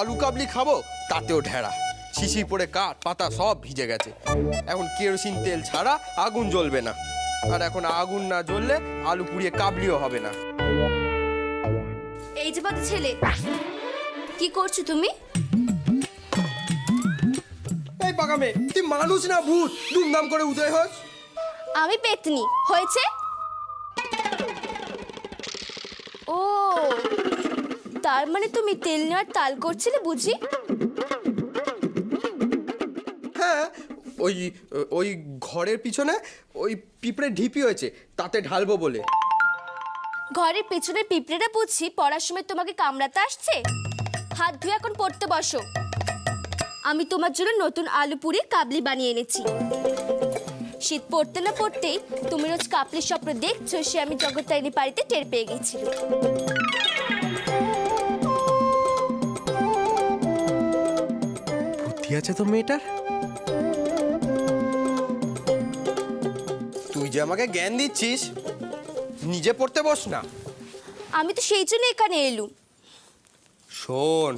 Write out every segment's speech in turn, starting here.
আলু কাবলি খাবো, তাতেও ঢেড়া, শিশির পড়ে কাঠ পাতা সব ভিজে গেছে। এখন কেরোসিন তেল ছাড়া আগুন জ্বলবে না, আর এখন আগুন না জ্বললে আলু পুড়িয়ে কাবলিও হবে না। এই যে বাচ্চা ছেলে, কি করছো তুমি? এই পাকা মেয়ে, তুই মানুষ না ভূত দুমদাম করে উদয় হোস? আমি পেতনি হয়েছে। ও, তার মানে তুমি তেল নেওয়ার তাল করছিলে বুঝি? হ্যাঁ, ওই ওই ঘরের পিছনে ওই পিঁপড়ে ঢিপি হয়েছে, তাতে ঢালবো বলে। ঘরের পেছনে পিঁপড়েরা বুঝি পড়ার সময় তোমাকে কামড়াতে আসছে? হাত ধুয়ে এখন পড়তে বসো। আমি তোমার জন্য নতুন আলু পুরি কাবলি বানিয়ে এনেছি। শীত পড়তে না পড়তেই তুমি রোজ কাবলির স্বপ্ন দেখছো, সে আমি জগত্তারিণী বাড়িতে টের পেয়ে গেছি। বুদ্ধি আছে তো মেয়েটার। তুই যে আমাকে জ্ঞান দিচ্ছিস, নিজে পড়তে বস না। আমি তো সেই জন্য এখানে এলুম। শোন,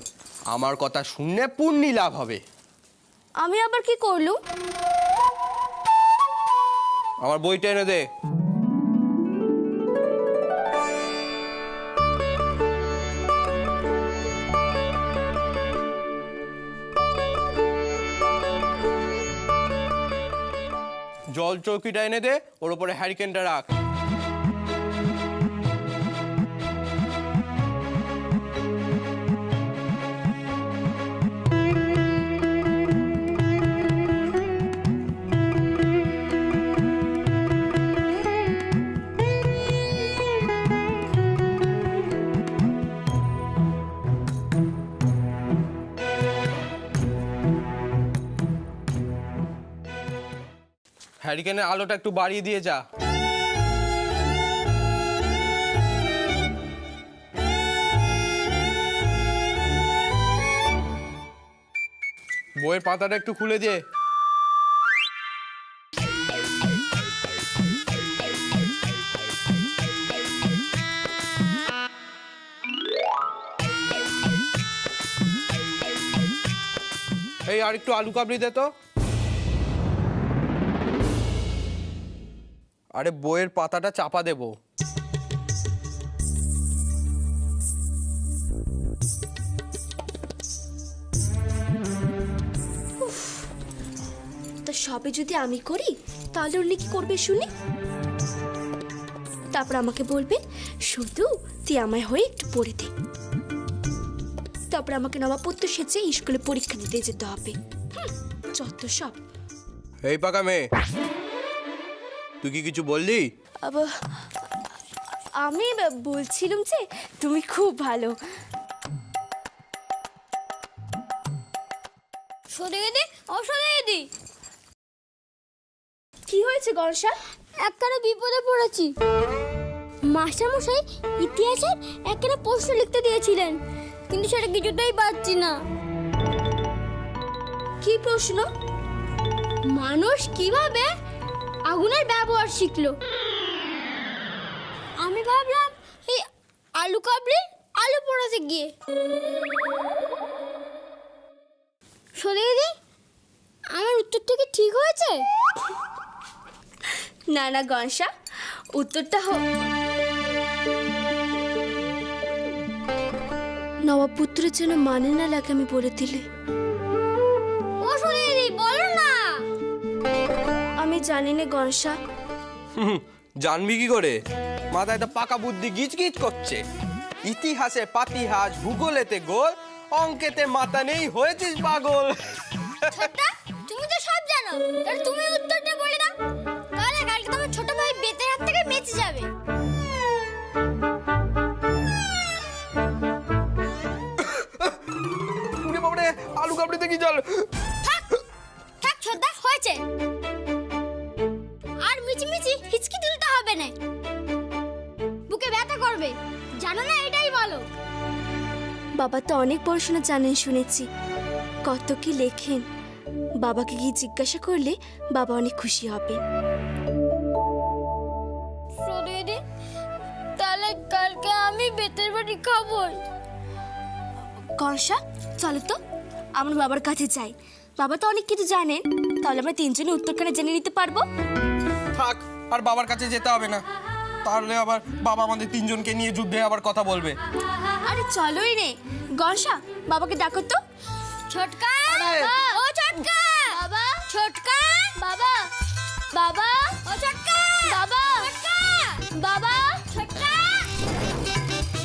আমার কথা শুনলে পুণ্যি লাভ হবে। আমি আবার কি করলুম? আমার বইটা এনে দে। জল চৌকিটা এনে দে, ওর উপরে হ্যারিকেনটা রাখ। হ্যারিকেনের আলোটা একটু বাড়িয়ে দিয়ে যা। বইয়ের পাতাটা একটু খুলে দে। এই আর একটু আলু কাবলি দে তো। আরে বইয়ের পাতাটা চাপা দেবো। তা সবে যদি আমি করি তাহলে উনি কি করবে শুনি? তারপর আমাকে বলবে শুধু তুই আমায় হয়ে একটু পড়ে দে। তারপর আমাকে নবাবপত্র সেজে স্কুলে পরীক্ষা দিতে যেতে হবে। যত সব। এই পাকা মেয়ে, তুই কি কিছু বললি? আমি বলছিলাম যে তুমি খুব ভালো। সরিয়ে ও সরিয়ে কি হয়েছে গর্ষা? একখানা বিপদে পড়েছি। মাস্টারমশাই ইতিহাসের একখানা প্রশ্ন লিখতে দিয়েছিলেন, কিন্তু সেটা কিছুতেই পারছি না। কি প্রশ্ন? মানুষ কিভাবে আগুনের ব্যবহার শিখলো? আমি ভাবলাম এই আলু কাবলির আলু পোড়াতে গিয়ে। সরিয়ে আমার উত্তরটা কি ঠিক হয়েছে? না না গর্ষা, উত্তরটা নবাবপুত্রের যেন মানে না লাগে আমি বলে দিলে। ও সরিয়ে বলো না। আমি জানি না গর্ষা। জানবি কি করে? মাথায় তো পাকা বুদ্ধি গিজ গিজ করছে। ইতিহাসে পাতিহাস, ভূগোলেতে গোল, অঙ্কেতে মাথা নেই, হয়েছিস পাগল। তুমি তো সব জানো, তাহলে তুমি উত্তরটা বলে দাও। তাহলে কালকে তোমার ছোট ভাই বেতের হাত থেকে বেঁচে যাবে। উড়ে বাবারে, আলু কাবড়িতে কি জল? থাক ছোটদা, হয়েছে। আর মিচিমিচি হিচকি তুলতে হবে না, বুকে ব্যথা করবে। জানো না, এটাই বলো। বাবা তো অনেক পড়াশোনা জানেন শুনেছি, কত কি লেখেন। বাবাকে গিয়ে জিজ্ঞাসা করলে বাবা অনেক খুশি হবেন। সরিয়ে তাহলে কালকে আমি বেতের বাড়ি খাবো। কর্ষা, চলো তো আমার বাবার কাছে যাই, বাবা তো অনেক কিছু জানেন, তাহলে আমরা তিনজনে উত্তরখানে জেনে নিতে পারবো। থাক, আর বাবার কাছে যেতে হবে না, তাহলে আবার বাবা আমাদের তিনজনকে নিয়ে যুদ্ধে আবার কথা বলবে। আরে চলোই রে গনসা, বাবাকে ডাকো তো। ছোটকা, আরে! ও ছোটকা, বাবা, ছোটকা, বাবা, বাবা, ও ছোটকা, বাবা, ছোটকা, বাবা, ছোটকা।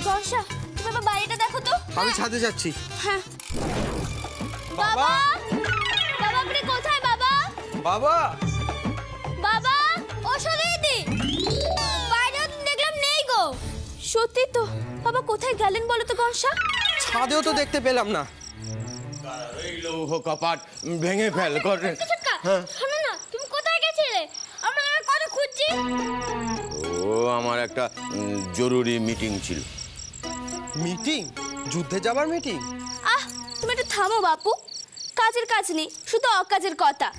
গনসা, তুমি আমার বাড়িটা দেখো তো। আমি ছাদে যাচ্ছি। হ্যাঁ। বাবা, বাবা আপনি কোথায় বাবা? বাবা, বাবা, ও সদাইদি, বাইরে দেখলাম নেই গো। সত্যি তো, বাবা কোথায় গেলেন বলো তো গনসা? ছাদেও তো দেখতে পেলাম না। এই লৌহ কপাট ভেঙে ফেল করে। ছোটকা, শোনো না, তুমি কোথায় গেছিলে? আমরা কত খুঁজছি। ও আমার একটা জরুরি মিটিং ছিল। মিটিং? যুদ্ধে যাবার মিটিং? আহ, তুমি একটু থামো বাপু, কাজের কাজ নেই, শুধু অকাজের কথা।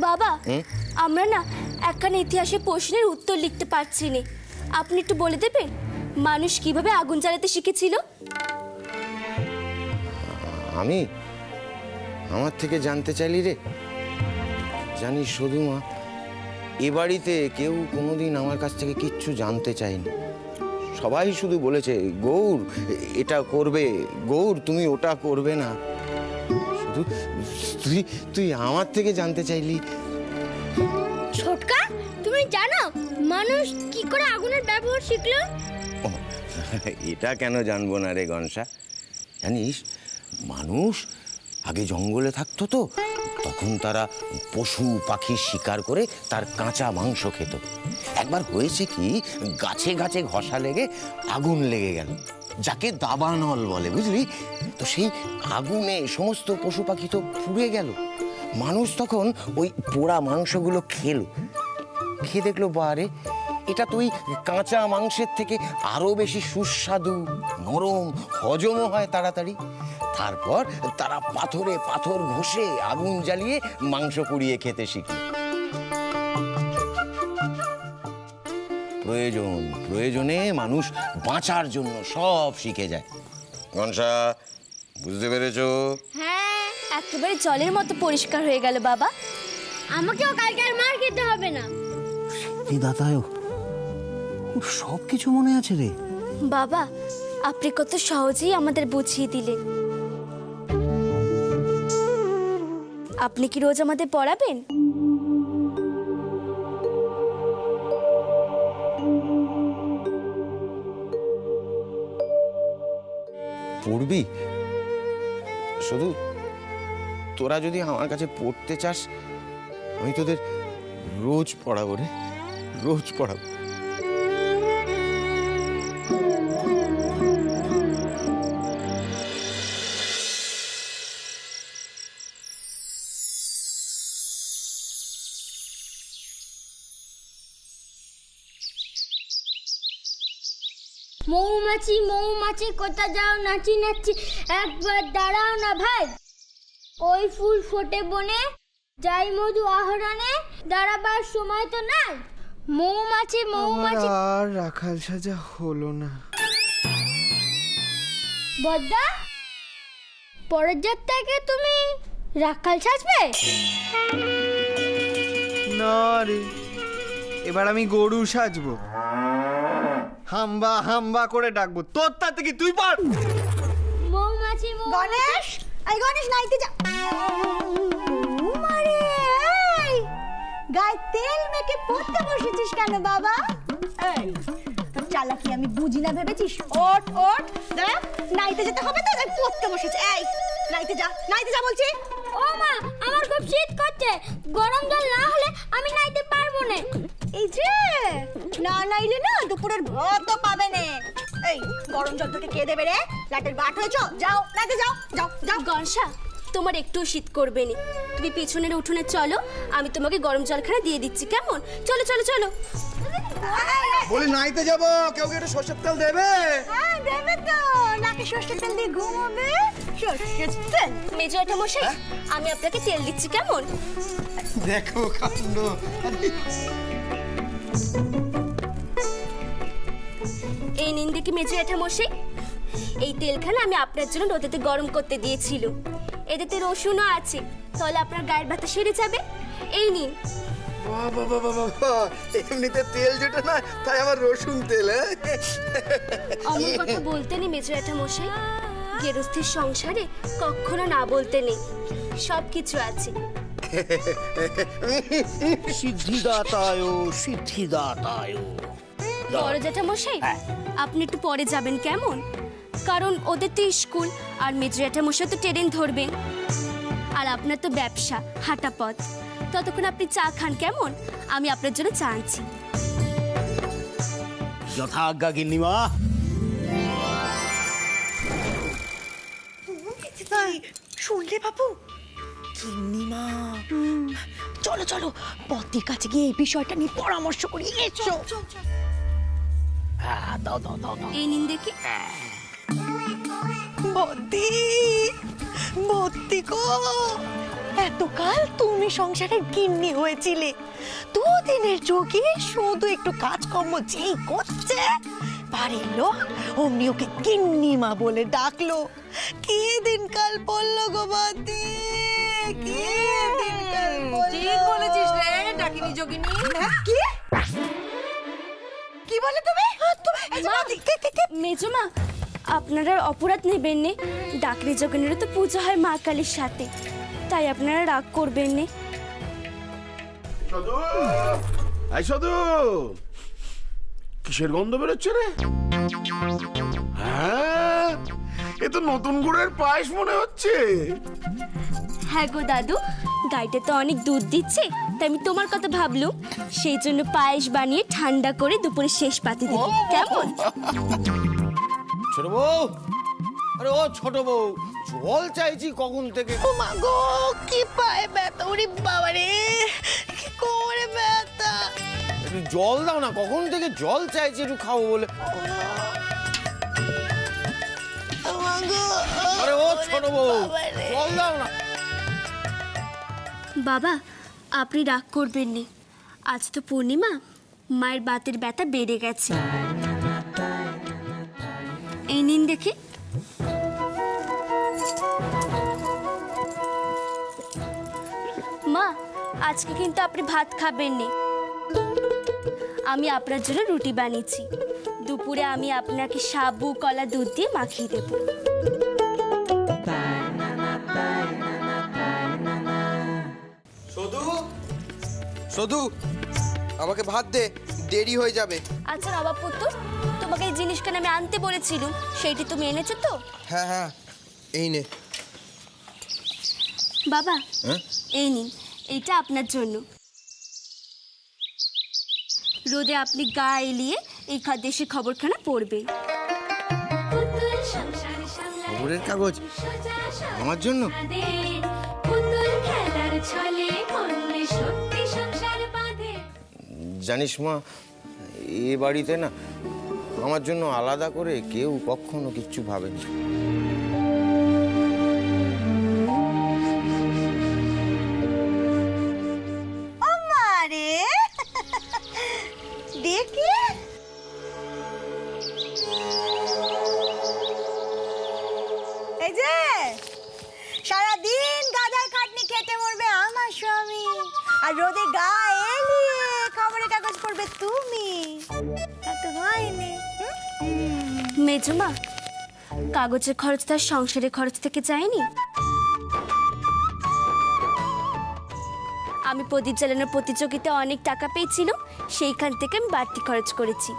বাবা, আমরা না একখানা ইতিহাসের প্রশ্নের উত্তর লিখতে পারছি না, আপনি একটু বলে দেবেন মানুষ কিভাবে আগুন জ্বালাতে শিখেছিল? আমি আমার থেকে জানতে চাইলি রে? জানিস শুধু মা, এ বাড়িতে কেউ কোনোদিন আমার কাছ থেকে কিচ্ছু জানতে চায়নি। সবাই শুধু বলেছে গৌর এটা করবে, গৌর তুমি ওটা করবে না। শুধু তুই তুই আমার থেকে জানতে চাইলি। ছোটকা, তুমি জানো মানুষ কি করে আগুনের ব্যবহার শিখলো? ও, এটা কেন জানবো না রে গনসা? জানিস মানুষ আগে জঙ্গলে থাকতো, তো তখন তারা পশু পাখি শিকার করে তার কাঁচা মাংস খেত। একবার হয়েছে কি, গাছে গাছে ঘষা লেগে আগুন লেগে গেল, যাকে দাবানল বলে, বুঝলি তো। সেই আগুনে সমস্ত পশু পাখি তো পুড়ে গেল। মানুষ তখন ওই পোড়া মাংসগুলো খেলো, খেয়ে দেখলো বারে এটা তো ওই কাঁচা মাংসের থেকে আরো বেশি সুস্বাদু, নরম, হজমও হয় তাড়াতাড়ি। তারপর তারা পাথরে পাথর ঘষে আগুন জ্বালিয়ে মাংস পুড়িয়ে খেতে শিখে। প্রয়োজনে মানুষ বাঁচার জন্য সব শিখে যায়। গনসা, বুঝতে পেরেছো? হ্যাঁ, একেবারে জলের মতো পরিষ্কার হয়ে গেল বাবা। আমাকেও কালকে আর মার খেতে হবে না। এই দাদাও সব কিছু মনে আছে রে। বাবা, আপনি কত সহজেই আমাদের বুঝিয়ে দিলেন। আপনি কি রোজ আমাদের পড়াবেন? পড়বি? শুধু তোরা যদি আমার কাছে পড়তে চাস, আমি তোদের রোজ পড়াবো রে, রোজ পড়াবো। মৌমাছি মৌমাছি কোথা যাও নাচি নাচি, একবার দাঁড়াও না ভাই। ওই ফুল ফোটে বনে, যাই মধু আহরণে, দাঁড়াবার সময় তো নাই। মৌমাছি মৌমাছি। আর রাখাল সাজা হলো না। বদ্দা, পরের যাত্রাকে তুমি রাখাল সাজবে? না রে, এবার আমি গরু সাজবো, হাম্বা হাম্বা করে ডাকবো। তোর তাতে কি তুই পার? মৌমাছি গণেশ, এই গণেশ নাইতে যা। মারে, এই গায়ে তেল মেখে পড়তে বসেছিস কেন বাবা? এই চালাকি আমি বুঝি না ভেবেছিস? ওঠ ওঠ, দেখ নাইতে যেতে হবে তো, তাই পড়তে বসেছে। এই নাইতে যা, নাইতে যা বলছি। ও মা, আমার খুব শীত করছে, গরম জল না হলে আমি নাইতে পারবো না। এই যে না নাইলে না দুপুরের ভাত পাবে না। এই গরম জল তোকে কে দেবে রে? লাটের বাট হয়েছ, যাও নাইতে যাও, যাও যাও। গনসা, তোমার একটু শীত করবে না, তুমি পিছনের উঠোনে চলো, আমি তোমাকে গরম জলখানা দিয়ে দিচ্ছি, কেমন? চলো চলো চলো। বলি নাইতে যাবো, কেউ কি একটু সর্ষের তেল দেবে? হ্যাঁ দেবে তো, নাকি সর্ষের তেল দিয়ে ঘুমাবে? সর্ষের তেল? মেজো একটা মশাই, আমি আপনাকে তেল দিচ্ছি, কেমন? দেখো কাণ্ড। এই নিন দেখি মেজো একটা মশাই, এই তেলখানা আমি আপনার জন্য রোদেতে গরম করতে দিয়েছিল। এতে রসুনও আছে, তাহলে আপনার গায়ের ব্যথা সেরে যাবে। এই নিন। বাহ বাহ বাহ বাহ বাহ, এমনিতে তেল যেটা না, তাই আবার রসুন তেল। অমন কথা বলতে নেই মেজো জ্যাঠা মশাই, গেরস্থের সংসারে কখনো না বলতে নেই, সব কিছু আছে। সিদ্ধিদাতায় সিদ্ধিদাতায়। বড় জ্যাঠা মশাই, আপনি একটু পরে যাবেন কেমন? কারণ ওদের তো স্কুল, আর মেজো জ্যাঠা মশাই তো ট্রেন ধরবেন, আর আপনার তো ব্যবসা, হাঁটা পথ। ততক্ষণ আপনি চা খান কেমন? আমি আপনার জন্য চা আনছি। যথাজ্ঞা গিন্নিমা। শুনলে বাবু? গিন্নিমা, চলো চলো পতির কাছে গিয়ে এই বিষয়টা নিয়ে পরামর্শ করি। এসো। হ্যাঁ, দাও দাও দাও দাও। এই নিন দেখি। বদ্দি, বদ্দি গো, এতকাল তুমি সংসারের গিন্নি হয়েছিলে, দুদিনের যোগে শুধু একটু কাজকর্ম যেই করছে, বাড়ির লোক অমনি ওকে গিন্নিমা বলে ডাকলো। কি দিনকাল পড়লো গো বদ্দি, কি দিনকাল পড়লো। ঠিক বলেছিস রে, ডাকিনি যোগিনী। কি কি বলে তুমি? মেজো মা, আপনারা অপরাধ নেবেন নে, ডাকরি যোগিনীরও তো পূজা হয় মা কালীর সাথে, তাই আপনারা রাগ করবেন নে। সদু, কিসের গন্ধ বেরোচ্ছে রে? হ্যাঁ, এ তো নতুন গুড়ের পায়েস মনে হচ্ছে। হ্যাঁ গো দাদু, গাইতে তো অনেক দুধ দিচ্ছে, তাই আমি তোমার কথা ভাবলুম, সেই জন্য পায়েস বানিয়ে ঠান্ডা করে দুপুরে শেষ পাতে দিই, কেমন? ছোট বউ, আরে ও ছোট বউ, জল চাইছি কখন থেকে। ও মা গো, কি পায়ে ব্যথা, ওরে বাবা রে, কি কোমরে ব্যথা। একটু জল দাও না, কখন থেকে জল চাইছি একটু খাবো বলে। ও মা গো, আরে ও ছোট বউ, জল দাও না। বাবা, আপনি রাগ করবেন নি, আজ তো পূর্ণিমা, মায়ের বাতের ব্যথা বেড়ে গেছে। এই নিন দেখি। মা, আজকে কিন্তু আপনি ভাত খাবেন নি, আমি আপনার জন্য রুটি বানিয়েছি, দুপুরে আমি আপনাকে সাবু কলা দুধ দিয়ে মাখিয়ে দেব। সদু, সদু, আমাকে ভাত দে, দেরি হয়ে যাবে। আচ্ছা নবাব পুত্র, তোমাকে এই জিনিসখানে আমি আনতে বলেছিলাম, সেইটি তুমি এনেছো তো? হ্যাঁ হ্যাঁ, এই নে। বাবা, এই নিন, এইটা আপনার জন্য। রোদে আপনি গা এলিয়ে এই দেশের খবরখানা পড়বেন। খবরের কাগজ আমার জন্য? জানিস মা, এ বাড়িতে না আমার জন্য আলাদা করে কেউ কখনো কিচ্ছু ভাবেনি। আমারে দেখি, এই যে সারাদিন গাধার খাটনি খেটে মরবে আমার স্বামী, আর রোদে গা এলিয়ে খবরের কাগজ পড়বে তুমি, তা তো হয়নি। মেজমা, কাগজের খরচ তার সংসারের খরচ থেকে যায়নি। আমি প্রদীপ জ্বালানোর প্রতিযোগিতায় অনেক টাকা পেয়েছিলাম, সেইখান থেকে আমি বাড়তি খরচ করেছি।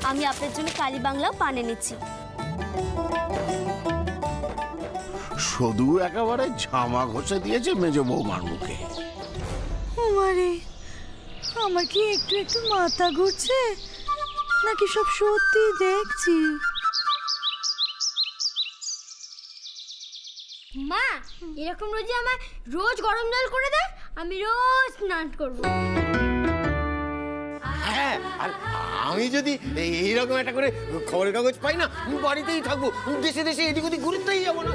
আমি আপনার জন্য কালী বাংলাও পান এনেছি। সদু একেবারে ঝামা ঘষে দিয়েছে মেজ বৌমার মুখে। আমারে, আমার কি একটু একটু মাথা ঘুরছে, নাকি সব সত্যি দেখছি? মা, এরকম রোজে আমার রোজ গরম জল করে দেয়, আমি রোজ স্নান করব। হ্যাঁ, আর আমি যদি এইরকম একটা করে খবরের কাগজ পাই না, বাড়িতেই থাকবো, দেশে দেশে এদিক ওদিক ঘুরতেই যাবো না।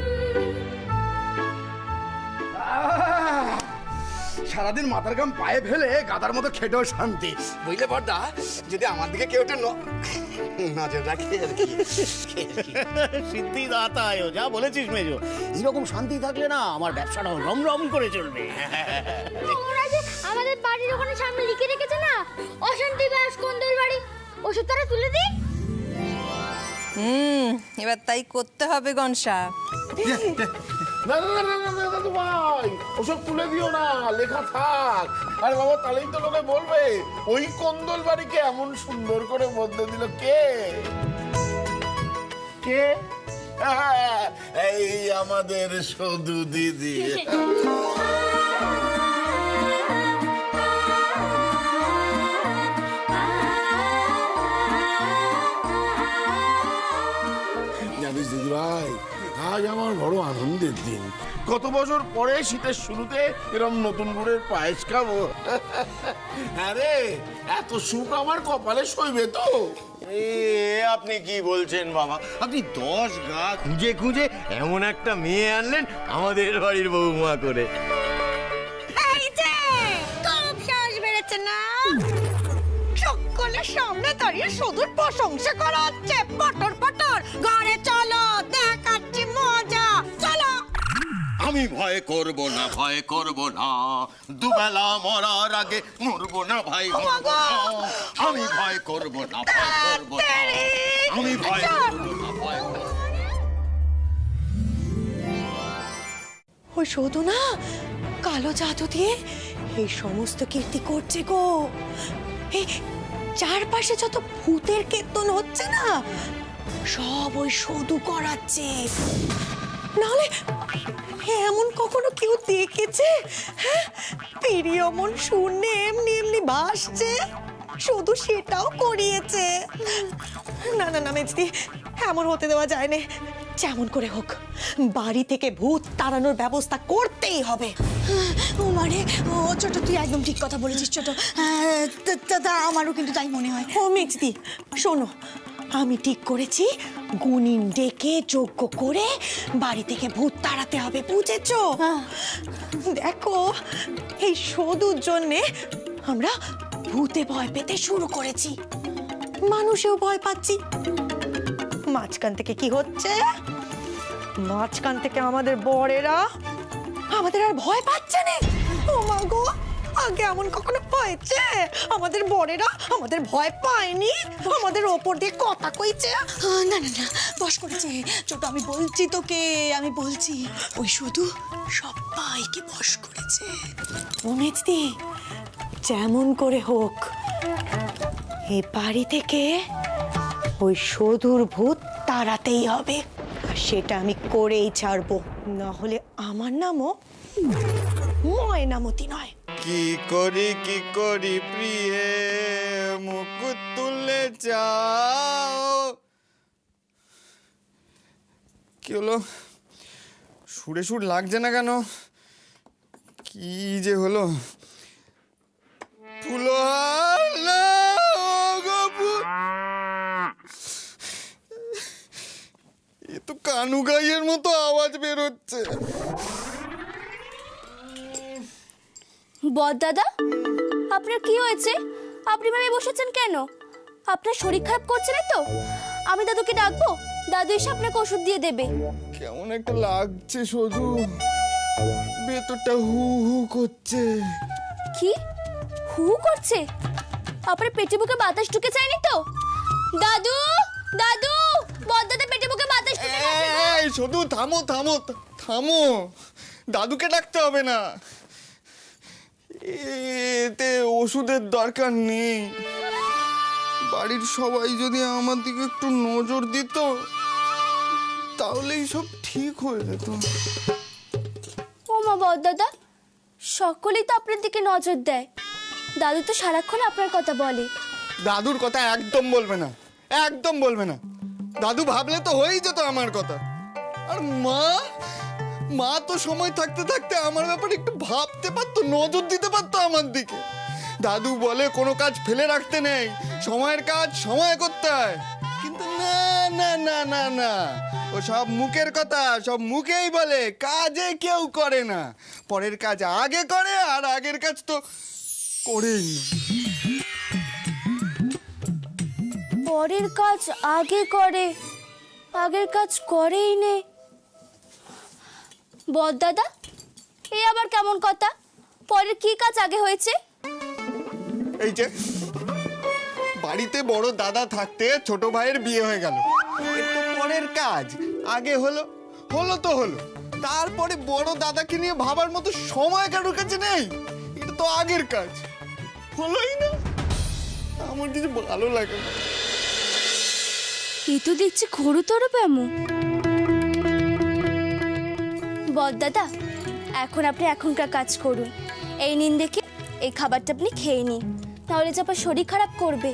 সারাদিন মাথার গাম পায়ে ফেলে গাদার মতো খেটেও শান্তি, বুঝলে বড়দা? যদি আমার দিকে কেউ একটু নজর রাখে আর কি। সিদ্ধি দাতায় যা বলেছিস মেজো, এরকম শান্তি থাকলে না আমার ব্যবসাটা রমরম করে চলবে। ওরা যে আমাদের বাড়ির ওখানে সামনে লিখে রেখেছে না, অশান্তি বাস কোন্দল বাড়ি, ওসব তারা তুলে দিই। এবার তাই করতে হবে গনসা। না না না না না দাদু ভাই, ওসব তুলে দিও না, লেখা থাক। আরে বাবা, তাহলেই তো লোকে বলবে ওই কন্দল বাড়িকে এমন সুন্দর করে বদলে দিল কে কে? এই আমাদের সদু দিদি। জানিস দিদি ভাই, আজ আমার বড় আনন্দের দিন। কত বছর পরে শীতের শুরুতে এরকম নতুন গুড়ের পায়েস খাবো। আরে এত সুখ আমার কপালে সইবে তো? আপনি কি বলছেন বাবা? আপনি 10 গা খুঁজে খুঁজে এমন একটা মেয়ে আনলেন আমাদের বাড়ির বৌমা করে। এই যে খুব সাহস বেড়েছে না, সকলের সামনে দাঁড়িয়ে শুধুর প্রশংসা করা হচ্ছে। পটর পটর ঘরে চলো, দেখাচ্ছি মজা, চলো। আমি ভয় করব না, ভয় করব না, দুবেলা মরার আগে মরবো না ভাই, মরবো না। আমি ভয় করব না, ভয় করব না, আমি ভয় করব না, ভয় করব না। ওই শুধু না কালো জাদু দিয়ে এই সমস্ত কীর্তি করছে গো। এই চারপাশে যত ভূতের কীর্তন হচ্ছে না, সব ওই শুধু করাচ্ছে। নাহলে এমন কখনো কেউ দেখেছে? হ্যাঁ, প্রিয়মন শূন্যে এমনি এমনি ভাসছে, শুধু সেটাও করিয়েছে। না না না মেজদি, এমন হতে দেওয়া যায় না। যেমন করে হোক বাড়ি থেকে ভূত তাড়ানোর ব্যবস্থা করতেই হবে। ও মানে ও ছোট, তুই একদম ঠিক কথা বলেছিস ছোট। আমারও কিন্তু তাই মনে হয়। ও মেজদি শোনো, আমি ঠিক করেছি গুনিন ডেকে যজ্ঞ করে বাড়ি থেকে ভূত তাড়াতে হবে, বুঝেছো? দেখো, এই শুধুর জন্যে আমরা ভূতে ভয় পেতে শুরু করেছি, মানুষেও ভয় পাচ্ছি। মাঝখান থেকে কি হচ্ছে? মাঝখান থেকে আমাদের বড়েরা আমাদের আর ভয় পাচ্ছে না। ও মা গো, আগে এমন কখনো হয়েছে আমাদের বড়েরা আমাদের ভয় পায়নি, আমাদের ওপর দিয়ে কথা কইছে? না না না, বস করেছে ছোট, আমি বলছি তোকে, আমি বলছি ওই শুধু সবাইকে বস করেছে। মেজদি, যেমন করে হোক এই বাড়ি থেকে ওই সধুর ভূত তাড়াতেই হবে, আর সেটা আমি করেই ছাড়বো, না হলে আমার নামও ময়নামতি নয়। কি করি প্রিয়ে মুখ তুলে যাও। কি হলো, সুরে সুর লাগছে না কেন? কি যে হলো? ফুলহার না, ওগো এ তো কানু গাইয়ের মতো আওয়াজ বেরোচ্ছে। বড়দাদা, আপনার কি হয়েছে? আপনি ভাবে বসেছেন কেন? আপনার শরীর খারাপ করছে না তো? আমি দাদুকে ডাকবো, দাদু এসে আপনাকে ওষুধ দিয়ে দেবে। কেমন একটা লাগছে শুধু, ভেতরটা হু হু করছে। কি হু করছে? আপনার পেটে বুকে বাতাস ঢুকে যায়নি তো? দাদু, দাদু, বড়দাদা পেটে বুকে বাতাস ঢুকে গেছে। এই শুধু থামো থামো থামো, দাদুকে ডাকতে হবে না, এতে ওষুধের দরকার নেই। বাড়ির সবাই যদি আমার দিকে একটু নজর দিত তাহলেই সব ঠিক হয়ে যেত। ও মা বড়দাদা, সকলেই তো আপনার দিকে নজর দেয়, দাদু তো সারাক্ষণ আপনার কথা বলে। দাদুর কথা একদম বলবে না, একদম বলবে না। দাদু ভাবলে তো হয়েই যেত আমার কথা। আর মা, মা তো সময় থাকতে থাকতে আমার ব্যাপারে একটু ভাবতে পারতো, নজর দিতে পারতো আমার দিকে। দাদু বলে কোনো কাজ ফেলে রাখতে নেই, সময়ের কাজ সময় করতে হয়। কিন্তু না না না না না, ও সব মুখের কথা, সব মুখেই বলে, কাজে কেউ করে না। পরের কাজ আগে করে, আর আগের কাজ তো করেই না। পরের কাজ আগে করে, আগের কাজ করেই নে। বড়দাদা, এ আবার কেমন কথা? পরের কি কাজ আগে হয়েছে? এই যে বাড়িতে বড় দাদা থাকতে ছোট ভাইয়ের বিয়ে হয়ে গেল, এর তো পরের কাজ। আগে হলো তো হলো, তারপরে বড় দাদাকে নিয়ে ভাবার মতো সময় কারোর কাছে নেই, এটা তো আগের কাজ। হলোই না, আমার কিছু ভালো লাগে না। এ তো দেখছি ঘোরতর ব্যামো। বড়দাদা, এখন আপনি এখনকার কাজ করুন। এই নিন দেখে এই খাবারটা আপনি খেয়ে নিন, তাহলে যে আপনার শরীর খারাপ করবে।